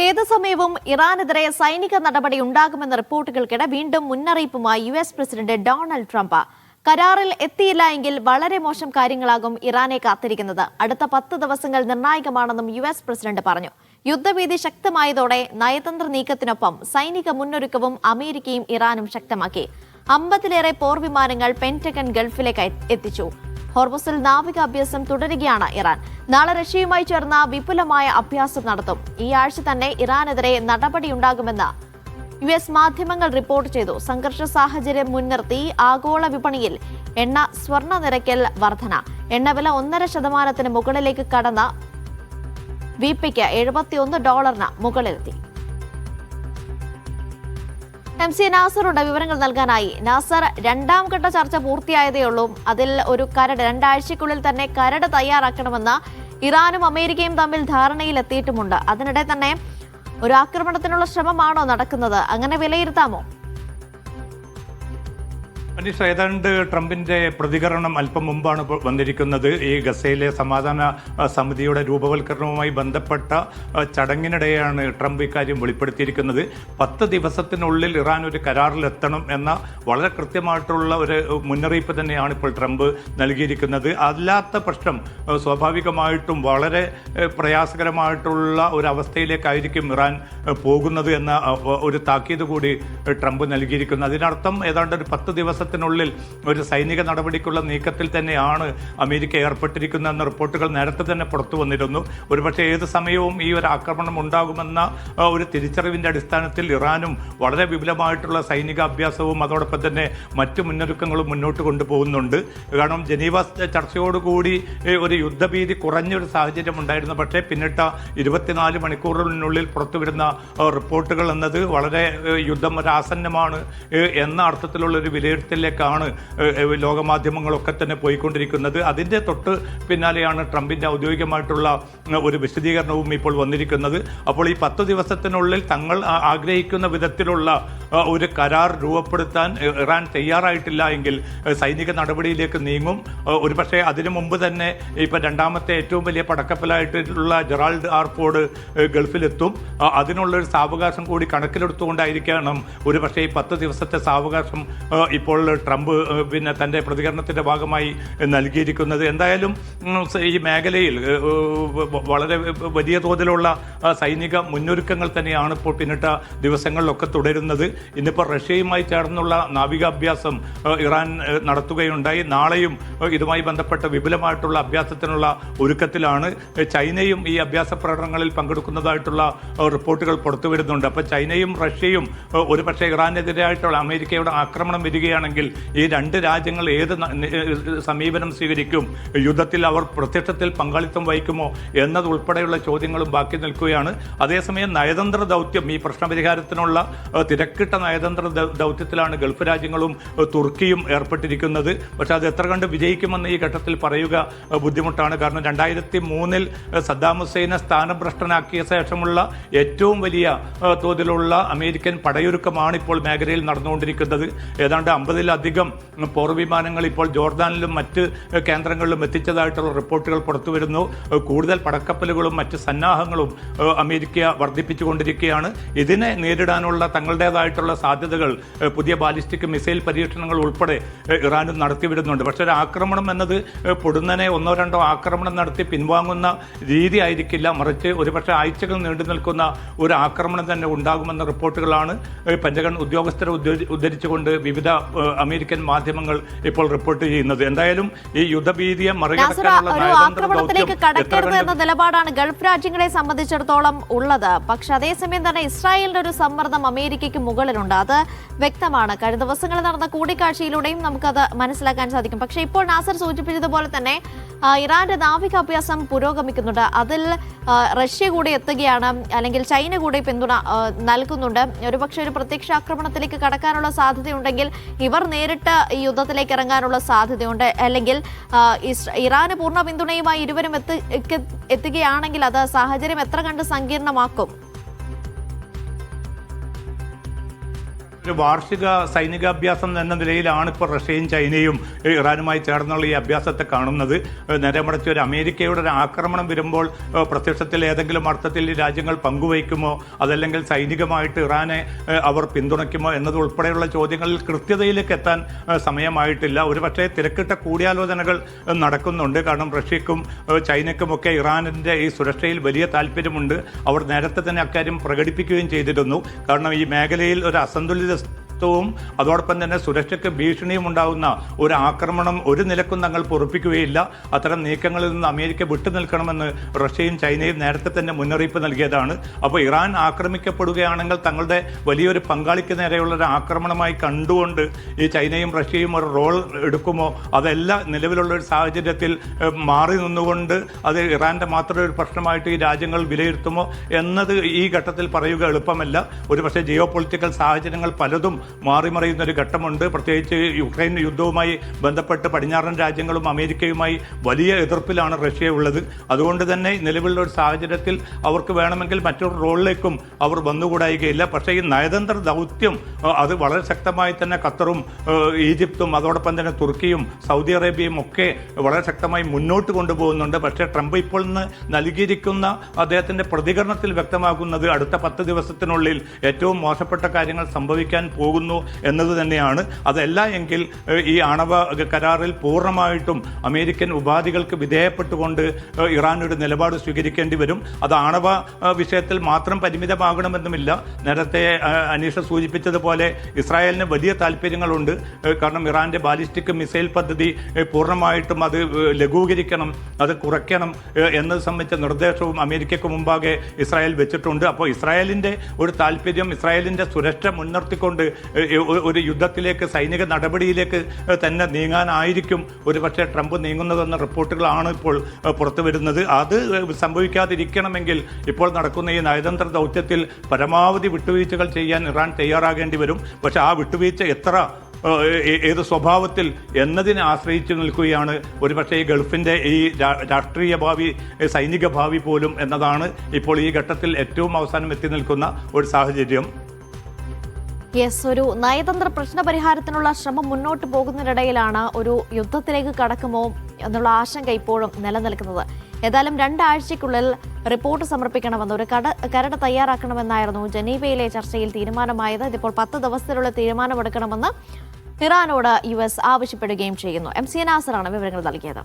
ഏത് സമയവും ഇറാനെതിരെ സൈനിക നടപടി ഉണ്ടാകുമെന്ന റിപ്പോർട്ടുകൾക്കിടെ വീണ്ടും മുന്നറിയിപ്പുമായി യുഎസ് പ്രസിഡന്റ് ഡൊണാൾഡ് ട്രംപ്. കരാറിൽ എത്തിയില്ല എങ്കിൽ വളരെ മോശം കാര്യങ്ങളാകും ഇറാനെ കാത്തിരിക്കുന്നത്. അടുത്ത 10 ദിവസങ്ങൾ നിർണായകമാണെന്നും യുഎസ് പ്രസിഡന്റ് പറഞ്ഞു. യുദ്ധഭീതി ശക്തമായതോടെ നയതന്ത്ര നീക്കത്തിനൊപ്പം സൈനിക മുന്നൊരുക്കവും അമേരിക്കയും ഇറാനും ശക്തമാക്കി. 50-ലേറെ പോർവിമാനങ്ങൾ പെന്റഗൺ ഗൾഫിലേക്ക് എത്തിച്ചു. ഹോർമുസിൽ നാവിക അഭ്യാസം തുടരുകയാണ് ഇറാൻ. നാളെ റഷ്യയുമായി ചേർന്ന വിപുലമായ അഭ്യാസം നടത്തും. ഈ ആഴ്ച തന്നെ ഇറാനെതിരെ നടപടിയുണ്ടാകുമെന്ന് യുഎസ് മാധ്യമങ്ങൾ റിപ്പോർട്ട് ചെയ്തു. സംഘർഷ സാഹചര്യം മുൻനിർത്തി ആഗോള വിപണിയിൽ എണ്ണ സ്വർണ്ണ നിരക്കിൽ വർധന. എണ്ണവില 1.5% മുകളിലേക്ക് കടന്ന വിപിക്ക് $71 മുകളിലെത്തി. MC നാസറുടെ വിവരങ്ങൾ നൽകാനായി. നാസർ, രണ്ടാം ഘട്ട ചർച്ച പൂർത്തിയായതേയുള്ളൂ. അതിൽ ഒരു കരട് 2 ആഴ്ചയ്ക്കുള്ളിൽ തന്നെ കരട് തയ്യാറാക്കണമെന്ന് ഇറാനും അമേരിക്കയും തമ്മിൽ ധാരണയിലെത്തിയിട്ടുമുണ്ട്. അതിനിടെ തന്നെ ഒരു ആക്രമണത്തിനുള്ള ശ്രമമാണോ നടക്കുന്നത്? അങ്ങനെ വിലയിരുത്താമോ? മനീഷ, ഏതാണ്ട് ട്രംപിന്റെ പ്രതികരണം അല്പം മുമ്പാണ് വന്നിരിക്കുന്നത്. ഈ ഗസയിലെ സമാധാന സമിതിയുടെ രൂപവൽക്കരണവുമായി ബന്ധപ്പെട്ട ചടങ്ങിനിടെയാണ് ട്രംപ് ഇക്കാര്യം വെളിപ്പെടുത്തിയിരിക്കുന്നത്. 10 ദിവസത്തിനുള്ളിൽ ഇറാൻ ഒരു കരാറിലെത്തണം എന്ന വളരെ കൃത്യമായിട്ടുള്ള ഒരു മുന്നറിയിപ്പ് തന്നെയാണ് ഇപ്പോൾ ട്രംപ് നൽകിയിരിക്കുന്നത്. അല്ലാത്ത പ്രശ്നം സ്വാഭാവികമായിട്ടും വളരെ പ്രയാസകരമായിട്ടുള്ള ഒരു അവസ്ഥയിലേക്കായിരിക്കും ഇറാൻ പോകുന്നത് എന്ന ഒരു താക്കീത് കൂടി ട്രംപ് നൽകിയിരിക്കുന്നത്. അതിനർത്ഥം ഏതാണ്ട് ഒരു 10 ദിവസത്തിനുള്ളിൽ ഒരു സൈനിക നടപടിക്കുള്ള നീക്കത്തിൽ തന്നെയാണ് അമേരിക്ക ഏർപ്പെട്ടിരിക്കുന്നതെന്ന റിപ്പോർട്ടുകൾ നേരത്തെ തന്നെ പുറത്തു വന്നിരുന്നു. ഒരുപക്ഷെ ഏത് സമയവും ഈ ഒരു ആക്രമണം ഉണ്ടാകുമെന്ന ഒരു തിരിച്ചറിവിന്റെ അടിസ്ഥാനത്തിൽ ഇറാനും വളരെ വിപുലമായിട്ടുള്ള സൈനിക അഭ്യാസവും അതോടൊപ്പം തന്നെ മറ്റു മുന്നൊരുക്കങ്ങളും മുന്നോട്ട് കൊണ്ടുപോകുന്നുണ്ട്. കാരണം ജനീവ ചർച്ചയോടുകൂടി ഒരു യുദ്ധഭീതി കുറഞ്ഞൊരു സാഹചര്യം ഉണ്ടായിരുന്നു. പക്ഷേ പിന്നിട്ട 24 മണിക്കൂറിനുള്ളിൽ പുറത്തുവരുന്ന റിപ്പോർട്ടുകൾ എന്നത് വളരെ യുദ്ധം ഒരാസന്നമാണ് എന്ന അർത്ഥത്തിലുള്ള ഒരു വിലയിരുത്തലിലേക്കാണ് ലോകമാധ്യമങ്ങളൊക്കെ തന്നെ പോയിക്കൊണ്ടിരിക്കുന്നത്. അതിൻ്റെ തൊട്ട് പിന്നാലെയാണ് ട്രംപിൻ്റെ ഔദ്യോഗികമായിട്ടുള്ള ഒരു വിശദീകരണവും ഇപ്പോൾ വന്നിരിക്കുന്നത്. അപ്പോൾ ഈ 10 ദിവസത്തിനുള്ളിൽ തങ്ങൾ ആഗ്രഹിക്കുന്ന വിധത്തിലുള്ള ഒരു കരാർ രൂപപ്പെടുത്താൻ ഇറാൻ തയ്യാറായിട്ടില്ല എങ്കിൽ സൈനിക നടപടിയിലേക്ക് നീങ്ങും. ഒരുപക്ഷെ അതിനു മുമ്പ് തന്നെ ഇപ്പം രണ്ടാമത്തെ ഏറ്റവും വലിയ പടക്കപ്പലായിട്ടുള്ള ജെറാൾഡ് ആർ ഫോർഡ് ഗൾഫിലെത്തും. അതിനുള്ളൊരു സാവകാശം കൂടി കണക്കിലെടുത്തുകൊണ്ടായിരിക്കണം ഒരുപക്ഷെ ഈ 10 ദിവസത്തെ സാവകാശം ഇപ്പോൾ ട്രംപ് തൻ്റെ പ്രതികരണത്തിൻ്റെ ഭാഗമായി നൽകിയിരിക്കുന്നത്. എന്തായാലും ഈ മേഖലയിൽ വളരെ വലിയ തോതിലുള്ള സൈനിക മുന്നൊരുക്കങ്ങൾ തന്നെയാണ് ഇപ്പോൾ പിന്നിട്ട ദിവസങ്ങളിലൊക്കെ തുടരുന്നത്. ഇന്നിപ്പോൾ റഷ്യയുമായി ചേർന്നുള്ള നാവികാഭ്യാസം ഇറാൻ നടത്തുകയുണ്ടായി. നാളെയും ഇതുമായി ബന്ധപ്പെട്ട വിപുലമായിട്ടുള്ള അഭ്യാസത്തിനുള്ള ഒരുക്കത്തിലാണ്. ചൈനയും ഈ അഭ്യാസ പ്രകടനങ്ങളിൽ പങ്കെടുക്കുന്നതായിട്ടുള്ള റിപ്പോർട്ടുകൾ പുറത്തു വരുന്നുണ്ട്. അപ്പോൾ ചൈനയും റഷ്യയും ഒരുപക്ഷെ ഇറാനെതിരായിട്ടുള്ള അമേരിക്കയുടെ ആക്രമണം വരികയാണെങ്കിൽ ഈ 2 രാജ്യങ്ങൾ ഏത് സമീപനം സ്വീകരിക്കും? യുദ്ധത്തിൽ അവർ പ്രത്യക്ഷത്തിൽ പങ്കാളിത്തം വഹിക്കുമോ എന്നതുൾപ്പെടെയുള്ള ചോദ്യങ്ങളും ബാക്കി നിൽക്കുകയാണ്. അതേസമയം നയതന്ത്ര ദൗത്യം, ഈ പ്രശ്നപരിഹാരത്തിനുള്ള തിരക്കിട്ട നയതന്ത്ര ദൗത്യത്തിലാണ് ഗൾഫ് രാജ്യങ്ങളും തുർക്കിയും ഏർപ്പെട്ടിരിക്കുന്നത്. പക്ഷേ അത് എത്ര കണ്ട് വിജയിക്കുമെന്ന് ഈ ഘട്ടത്തിൽ പറയുക ബുദ്ധിമുട്ടാണ്. കാരണം 2003 സദ്ദാം ഹുസൈനെ സ്ഥാനഭ്രഷ്ടനാക്കിയ ശേഷമുള്ള ഏറ്റവും വലിയ തോതിലുള്ള അമേരിക്കൻ പടയൊരുക്കമാണ് ഇപ്പോൾ മേഖലയിൽ നടന്നുകൊണ്ടിരിക്കുന്നത്. ഏതാണ്ട് 50-ലധികം പോർവിമാനങ്ങൾ ഇപ്പോൾ ജോർദാനിലും മറ്റ് കേന്ദ്രങ്ങളിലും എത്തിച്ചതായിട്ടുള്ള റിപ്പോർട്ടുകൾ പുറത്തു വരുന്നു. കൂടുതൽ പടക്കപ്പലുകളും മറ്റ് സന്നാഹങ്ങളും അമേരിക്ക വർദ്ധിപ്പിച്ചുകൊണ്ടിരിക്കുകയാണ്. ഇതിനെ നേരിടാനുള്ള തങ്ങളുടേതായിട്ടുള്ള സാധ്യതകൾ പുതിയ ബാലിസ്റ്റിക് മിസൈൽ പരീക്ഷണങ്ങൾ ഉൾപ്പെടെ ഇറാനും നടത്തിവരുന്നുണ്ട്. പക്ഷേ ഒരു ആക്രമണം എന്നത് പൊടുന്നനെ 1-2 ആക്രമണം നടത്തി പിൻവാങ്ങുന്ന രീതി ആയിരിക്കില്ല. മറിച്ച് ഒരുപക്ഷെ ആഴ്ചകൾ നീണ്ടു നിൽക്കുന്ന ഒരു ആക്രമണം തന്നെ ഉണ്ടാകുമെന്ന റിപ്പോർട്ടുകളാണ് പെന്റഗൺ ഉദ്യോഗസ്ഥരെ ഉദ്ധരിച്ചുകൊണ്ട് വിവിധ അമേരിക്കൻ മാധ്യമങ്ങൾ ഇപ്പോൾ റിപ്പോർട്ട് ചെയ്യുന്നത്. എന്തായാലും ഈ യുദ്ധഭീതിയെ മറികടക്കാനുള്ള ആക്രമണത്തിലേക്ക് കടക്കരുത് എന്ന നിലപാടാണ് ഗൾഫ് രാജ്യങ്ങളെ സംബന്ധിച്ചിടത്തോളം ഉള്ളത്. പക്ഷെ അതേസമയം തന്നെ ഇസ്രായേലിന്റെ ഒരു സമ്മർദ്ദം അമേരിക്കയ്ക്ക് മുകളിലുണ്ട്. അത് വ്യക്തമാണ്. കഴിഞ്ഞ ദിവസങ്ങളിൽ നടന്ന കൂടിക്കാഴ്ചയിലൂടെയും നമുക്കത് മനസ്സിലാക്കാൻ സാധിക്കും. പക്ഷെ ഇപ്പോൾ നാസർ സൂചിപ്പിച്ചതുപോലെ തന്നെ ഇറാന്റെ നാവികാഭ്യാസം പുരോഗമിക്കുന്നുണ്ട്. അതിൽ റഷ്യ കൂടി എത്തുകയാണ്, അല്ലെങ്കിൽ ചൈന കൂടി പിന്തുണ നൽകുന്നുണ്ട്. ഒരുപക്ഷെ ഒരു പ്രത്യക്ഷ ആക്രമണത്തിലേക്ക് കടക്കാനുള്ള സാധ്യതയുണ്ടെങ്കിൽ ഇവർ നേരിട്ട് ഈ യുദ്ധത്തിലേക്ക് ഇറങ്ങാനുള്ള സാധ്യതയുണ്ട്. അല്ലെങ്കിൽ ഇറാന് പൂർണ്ണ പിന്തുണയുമായി ഇരുവരും എത്തുകയാണെങ്കിൽ അത് സാഹചര്യം എത്ര കണ്ട് സങ്കീർണമാക്കും? ഒരു വാർഷിക സൈനികാഭ്യാസം എന്ന നിലയിലാണ് ഇപ്പോൾ റഷ്യയും ചൈനയും ഇറാനുമായി ചേർന്നുള്ള ഈ അഭ്യാസത്തെ കാണുന്നത്. നേരെ മറിച്ച് ഒരു അമേരിക്കയുടെ ഒരു ആക്രമണം വരുമ്പോൾ പ്രത്യക്ഷത്തിൽ ഏതെങ്കിലും അർത്ഥത്തിൽ ഈ രാജ്യങ്ങൾ പങ്കുവയ്ക്കുമോ, അതല്ലെങ്കിൽ സൈനികമായിട്ട് ഇറാനെ അവർ പിന്തുണയ്ക്കുമോ എന്നതുൾപ്പെടെയുള്ള ചോദ്യങ്ങളിൽ കൃത്യതയിലേക്ക് എത്താൻ സമയമായിട്ടില്ല. ഒരുപക്ഷെ തിരക്കിട്ട കൂടിയാലോചനകൾ നടക്കുന്നുണ്ട്. കാരണം റഷ്യക്കും ചൈനയ്ക്കുമൊക്കെ ഇറാനിൻ്റെ ഈ സുരക്ഷയിൽ വലിയ താല്പര്യമുണ്ട്. അവർ നേരത്തെ തന്നെ അക്കാര്യം പ്രകടിപ്പിക്കുകയും ചെയ്തിരുന്നു. കാരണം ഈ മേഖലയിൽ ഒരു അസന്തുലിത അതോടൊപ്പം തന്നെ സുരക്ഷയ്ക്ക് ഭീഷണിയും ഉണ്ടാകുന്ന ഒരു ആക്രമണം ഒരു നിലക്കും തങ്ങൾ പൊറുപ്പിക്കുകയില്ല. അത്തരം നീക്കങ്ങളിൽ നിന്ന് അമേരിക്ക വിട്ടുനിൽക്കണമെന്ന് റഷ്യയും ചൈനയും നേരത്തെ തന്നെ മുന്നറിയിപ്പ് നൽകിയതാണ്. അപ്പോൾ ഇറാൻ ആക്രമിക്കപ്പെടുകയാണെങ്കിൽ തങ്ങളുടെ വലിയൊരു പങ്കാളിക്ക് നേരെയുള്ള ഒരു ആക്രമണമായി കണ്ടുകൊണ്ട് ഈ ചൈനയും റഷ്യയും ഒരു റോൾ എടുക്കുമോ, അതല്ല നിലവിലുള്ള ഒരു സാഹചര്യത്തിൽ മാറി നിന്നുകൊണ്ട് അത് ഇറാന്റെ മാത്രം ഒരു പ്രശ്നമായിട്ട് ഈ രാജ്യങ്ങൾ വിലയിരുത്തുമോ എന്നത് ഈ ഘട്ടത്തിൽ പറയുക എളുപ്പമല്ല. ഒരുപക്ഷെ ജിയോ പൊളിറ്റിക്കൽ സാഹചര്യങ്ങൾ പലതും മാറിമറിയുന്ന ഒരു ഘട്ടമുണ്ട്. പ്രത്യേകിച്ച് യുക്രൈൻ യുദ്ധവുമായി ബന്ധപ്പെട്ട് പടിഞ്ഞാറൻ രാജ്യങ്ങളും അമേരിക്കയുമായി വലിയ എതിർപ്പിലാണ് റഷ്യ ഉള്ളത്. അതുകൊണ്ട് തന്നെ നിലവിലുള്ള ഒരു സാഹചര്യത്തിൽ അവർക്ക് വേണമെങ്കിൽ മറ്റൊരു റോളിലേക്കും അവർ വന്നുകൂടായികയില്ല. പക്ഷേ ഈ നയതന്ത്ര ദൗത്യം അത് വളരെ ശക്തമായി തന്നെ ഖത്തറും ഈജിപ്തും അതോടൊപ്പം തന്നെ തുർക്കിയും സൗദി അറേബ്യയും ഒക്കെ വളരെ ശക്തമായി മുന്നോട്ട് കൊണ്ടുപോകുന്നുണ്ട്. പക്ഷേ ട്രംപ് ഇപ്പോൾ നിന്ന് നൽകിയിരിക്കുന്ന അദ്ദേഹത്തിൻ്റെ പ്രതികരണത്തിൽ വ്യക്തമാകുന്നത് അടുത്ത 10 ദിവസത്തിനുള്ളിൽ ഏറ്റവും മോശപ്പെട്ട കാര്യങ്ങൾ സംഭവിക്കാൻ പോകുന്നു എന്നത് തന്നെയാണ്. അതല്ല എങ്കിൽ ഈ ആണവ കരാറിൽ പൂർണ്ണമായിട്ടും അമേരിക്കൻ ഉപാധികൾക്ക് വിധേയപ്പെട്ടുകൊണ്ട് ഇറാൻ ഒരു നിലപാട് സ്വീകരിക്കേണ്ടി വരും. അത് ആണവ വിഷയത്തിൽ മാത്രം പരിമിതമാകണമെന്നുമില്ല. നേരത്തെ അനീഷ സൂചിപ്പിച്ചതുപോലെ ഇസ്രായേലിന് വലിയ താല്പര്യങ്ങളുണ്ട്. കാരണം ഇറാന്റെ ബാലിസ്റ്റിക് മിസൈൽ പദ്ധതി പൂർണ്ണമായിട്ടും അത് ലഘൂകരിക്കണം, അത് കുറയ്ക്കണം എന്നത് സംബന്ധിച്ച നിർദ്ദേശവും അമേരിക്കയ്ക്ക് മുമ്പാകെ ഇസ്രായേൽ വെച്ചിട്ടുണ്ട്. അപ്പോൾ ഇസ്രായേലിന്റെ ഒരു താല്പര്യം, ഇസ്രായേലിന്റെ സുരക്ഷ മുൻനിർത്തിക്കൊണ്ട് ഒരു യുദ്ധത്തിലേക്ക്, സൈനിക നടപടിയിലേക്ക് തന്നെ നീങ്ങാനായിരിക്കും ഒരുപക്ഷെ ട്രംപ് നീങ്ങുന്നതെന്ന റിപ്പോർട്ടുകളാണ് ഇപ്പോൾ പുറത്തു വരുന്നത്. അത് സംഭവിക്കാതിരിക്കണമെങ്കിൽ ഇപ്പോൾ നടക്കുന്ന ഈ നയതന്ത്ര ദൗത്യത്തിൽ പരമാവധി വിട്ടുവീഴ്ചകൾ ചെയ്യാൻ ഇറാൻ തയ്യാറാകേണ്ടി വരും. പക്ഷെ ആ വിട്ടുവീഴ്ച ഏത് സ്വഭാവത്തിൽ എന്നതിനെ ആശ്രയിച്ചു നിൽക്കുകയാണ് ഒരുപക്ഷെ ഈ ഗൾഫിൻ്റെ ഈ രാഷ്ട്രീയ ഭാവി, സൈനിക ഭാവി പോലും എന്നതാണ് ഇപ്പോൾ ഈ ഘട്ടത്തിൽ ഏറ്റവും അവസാനം എത്തി നിൽക്കുന്ന ഒരു സാഹചര്യം. ഒരു നയതന്ത്ര പ്രശ്ന പരിഹാരത്തിനുള്ള ശ്രമം മുന്നോട്ട് പോകുന്നതിനിടയിലാണ് ഒരു യുദ്ധത്തിലേക്ക് കടക്കുമോ എന്നുള്ള ആശങ്ക ഇപ്പോഴും നിലനിൽക്കുന്നത്. ഏതായാലും 2 ആഴ്ചയ്ക്കുള്ളിൽ റിപ്പോർട്ട് സമർപ്പിക്കണമെന്ന്, ഒരു കരട് തയ്യാറാക്കണമെന്നായിരുന്നു ജനീവയിലെ ചർച്ചയിൽ തീരുമാനമായത്. ഇതിപ്പോൾ 10 ദിവസത്തിലുള്ള തീരുമാനമെടുക്കണമെന്ന് ഇറാനോട് US ആവശ്യപ്പെടുകയും ചെയ്യുന്നു. MC നാസറാണ് വിവരങ്ങൾ നൽകിയത്.